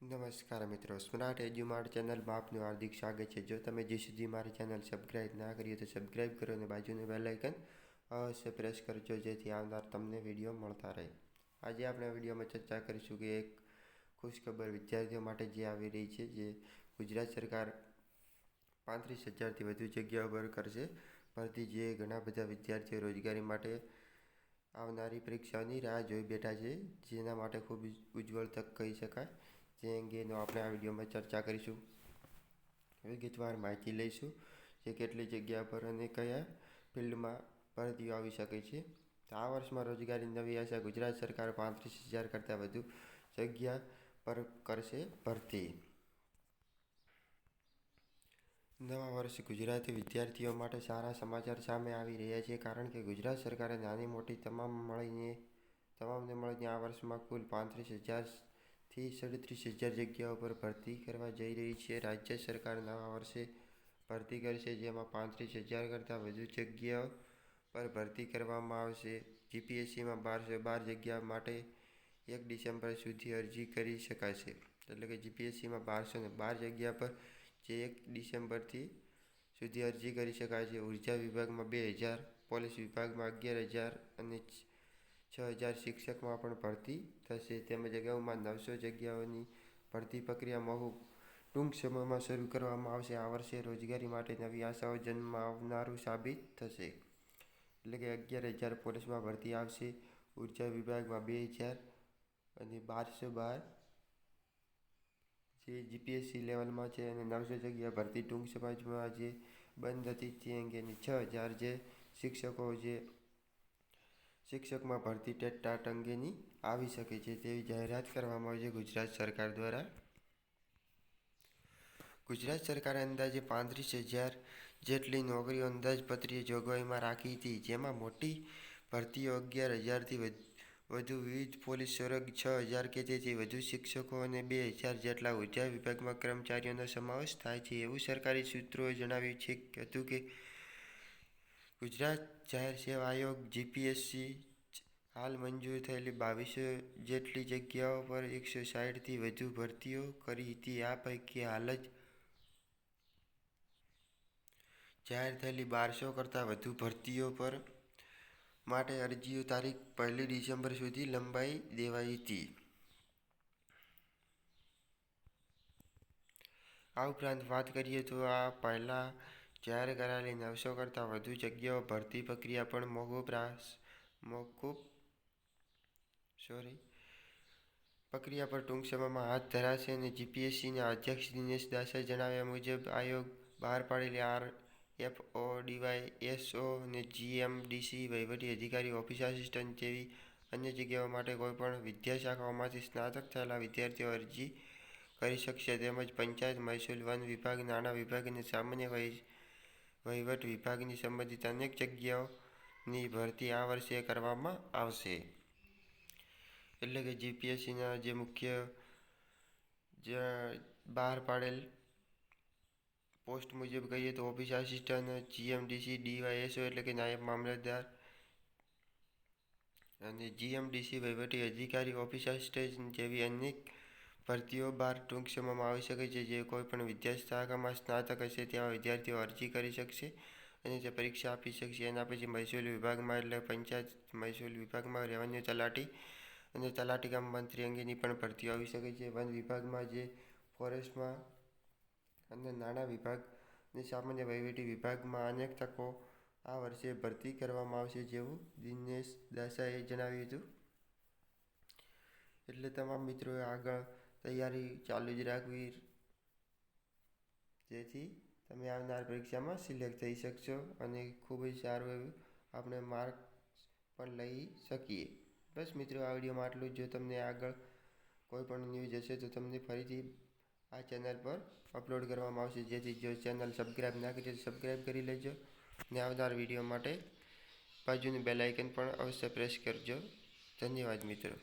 નમસ્કાર મિત્રો, સ્માર્ટ એજ્યુમાર્ટ ચેનલમાં આપનું હાર્દિક સ્વાગત છે। જો તમે હજી સુધી મારી ચેનલ સબસ્ક્રાઈબ ના કરી તો સબસ્ક્રાઈબ કરો અને બાજુનું બેલ આઇકન અવશ્ય પ્રેસ કરજો, જેથી આવનાર તમને વિડીયો મળતા રહે। આજે આપણે વિડીયોમાં ચર્ચા કરીશું કે એક ખુશખબર વિદ્યાર્થીઓ માટે જે આવી રહી છે, જે ગુજરાત સરકાર 35,000થી વધુ જગ્યાઓ પર કરશે ભરતી। જે ઘણા બધા વિદ્યાર્થીઓ રોજગારી માટે આવનારી પરીક્ષાઓની રાહ જોઈ બેઠા છે, જેના માટે ખૂબ ઉજ્જવળ તક કહી શકાય। જે અંગેનો આપણે આ વિડીયોમાં ચર્ચા કરીશું, વિગતવાર માહિતી લઈશું, જે કેટલી જગ્યા પર અને કયા ફિલ્ડમાં ભરતીઓ આવી શકે છે। તો આ વર્ષમાં રોજગારી નવી આશા, ગુજરાત સરકાર 35,000 કરતાં વધુ જગ્યા પર કરશે ભરતી। નવા વર્ષ ગુજરાતી વિદ્યાર્થીઓ માટે સારા સમાચાર સામે આવી રહ્યા છે, કારણ કે ગુજરાત સરકારે નાની મોટી તમામને મળીને આ વર્ષમાં કુલ 35,000થી 37,000 જગ્યાઓ પર ભરતી કરવા જઈ રહી છે। રાજ્ય સરકાર નવા વર્ષે ભરતી કરશે, જેમાં 35,000 કરતાં વધુ જગ્યાઓ પર ભરતી કરવામાં આવશે। જીપીએસસીમાં 1212 જગ્યા માટે 1 ડિસેમ્બર સુધી અરજી કરી શકાશે। એટલે કે જીપીએસસીમાં 1212 જગ્યા પર જે 1 ડિસેમ્બરથી સુધી અરજી કરી શકાય છે। ઉર્જા વિભાગમાં 2,000, પોલીસ વિભાગમાં 11,000 અને 6,000 શિક્ષકમાં પણ ભરતી થશે। તેમજ અગાઉમાં 900 જગ્યાઓની ભરતી પ્રક્રિયા ટૂંક સમયમાં શરૂ કરવામાં આવશે। આ વર્ષે રોજગારી માટે નવી આશાઓ જન્મ આવનારું સાબિત થશે। એટલે કે 11,000 પોલીસમાં ભરતી આવશે, ઉર્જા વિભાગમાં 2,000 અને 1212 જે જીપીએસસી લેવલમાં છે, અને 900 જગ્યા ભરતી ટૂંક સમયમાં જે બંધ હતી તે અંગેની 6,000 જે શિક્ષકમાં ભરતી ટેટ અંગેની આવી શકે છે, તેવી જાહેરાત કરવામાં આવી છે ગુજરાત સરકાર દ્વારા। ગુજરાત સરકારે અંદાજે 35,000 જેટલી નોકરીઓ અંદાજપત્રીય જોગવાઈમાં રાખી હતી, જેમાં મોટી ભરતીઓ 11,000થી વધુ વિવિધ પોલીસ સરહદ, 6,000 કે તેથી વધુ શિક્ષકો અને 2,000 જેટલા ઉર્જા વિભાગમાં કર્મચારીઓનો સમાવેશ થાય છે, એવું સરકારી સૂત્રોએ જણાવ્યું હતું કે ગુજરાત જાહેર સેવા આયોગ જીપીએસસી હાલ મંજૂર થયેલી 2,200 જેટલી જગ્યાઓ પર 160થી વધુ ભરતીઓ કરી હતી। આ પૈકી હાલ જ જાહેર થયેલી 1,200 કરતાં વધુ ભરતીઓ માટે અરજીઓ તારીખ 1 ડિસેમ્બર સુધી લંબાવી દેવાઈ હતી। આ ઉપરાંત વાત કરીએ તો આ પહેલા જાહેર કરાયેલી 900 કરતાં વધુ જગ્યાઓ ભરતી પ્રક્રિયા પણ ટૂંક સમયમાં હાથ ધરાશે। અને જીપીએસસીના અધ્યક્ષ દિનેશ દાસે જણાવ્યા મુજબ આયોગ બહાર પાડેલી આરએફઓડીવાય, એસઓ અને જીએમડીસી વહીવટી અધિકારી, ઓફિસ આસિસ્ટન્ટ જેવી અન્ય જગ્યાઓ માટે કોઈપણ વિદ્યાશાખાઓમાંથી સ્નાતક થયેલા વિદ્યાર્થીઓ અરજી કરી શકશે। તેમજ પંચાયત, મહેસૂલ, વન વિભાગ, નાણાં વિભાગ અને સામાન્ય વહીવટ વિભાગની સંબંધિત અનેક જગ્યાઓની ભરતી આ વર્ષે કરવામાં આવશે। એટલે કે જીપીએસસીના જે મુખ્ય બહાર પાડેલ પોસ્ટ મુજબ કહીએ તો ઓફિસ આસિસ્ટન્ટ, જીએમડીસી, ડીવાયએસઓ એટલે કે નાયબ મામલતદાર અને જીએમડીસી વહીવટી અધિકારી, ઓફિસ આસિસ્ટન્ટ જેવી અનેક ભરતીઓ ટૂંક સમયમાં આવી શકે છે। જે કોઈપણ વિદ્યાશાખામાં સ્નાતક હશે તેવા વિદ્યાર્થીઓ અરજી કરી શકશે અને તે પરીક્ષા આપી શકશે। એના પછી મહેસૂલ વિભાગમાં એટલે પંચાયત મહેસૂલ વિભાગમાં રેવન્યુ તલાટી અને તલાટી કમ મંત્રી અંગેની પણ ભરતીઓ આવી શકે છે। વન વિભાગમાં જે ફોરેસ્ટમાં અને નાણાં વિભાગ અને સામાન્ય વહીવટી વિભાગમાં અનેક તકો આ વર્ષે ભરતી કરવામાં આવશે, જેવું દિનેશ દાસાએ જણાવ્યું હતું। એટલે તમામ મિત્રોએ આગળ તૈયારી ચાલુ જ રાખવી, જેથી તમે આવનાર પરીક્ષામાં સિલેક્ટ થઈ શકશો અને ખૂબ જ સારું એવું આપણે માર્ક્સ પણ લઈ શકીએ। બસ મિત્રો, આ વિડીયોમાં આટલું જ। જો તમને આગળ કોઈ પણ ન્યૂઝ હશે તો તમને ફરીથી આ ચેનલ પર અપલોડ કરવામાં આવશે, જેથી જો ચેનલ સબસ્ક્રાઈબ ના કરી તો સબસ્ક્રાઈબ કરી લેજો અને આવનાર વિડીયો માટે બાજુનું બેલ આઇકન પણ અવશ્ય પ્રેસ કરજો। ધન્યવાદ મિત્રો।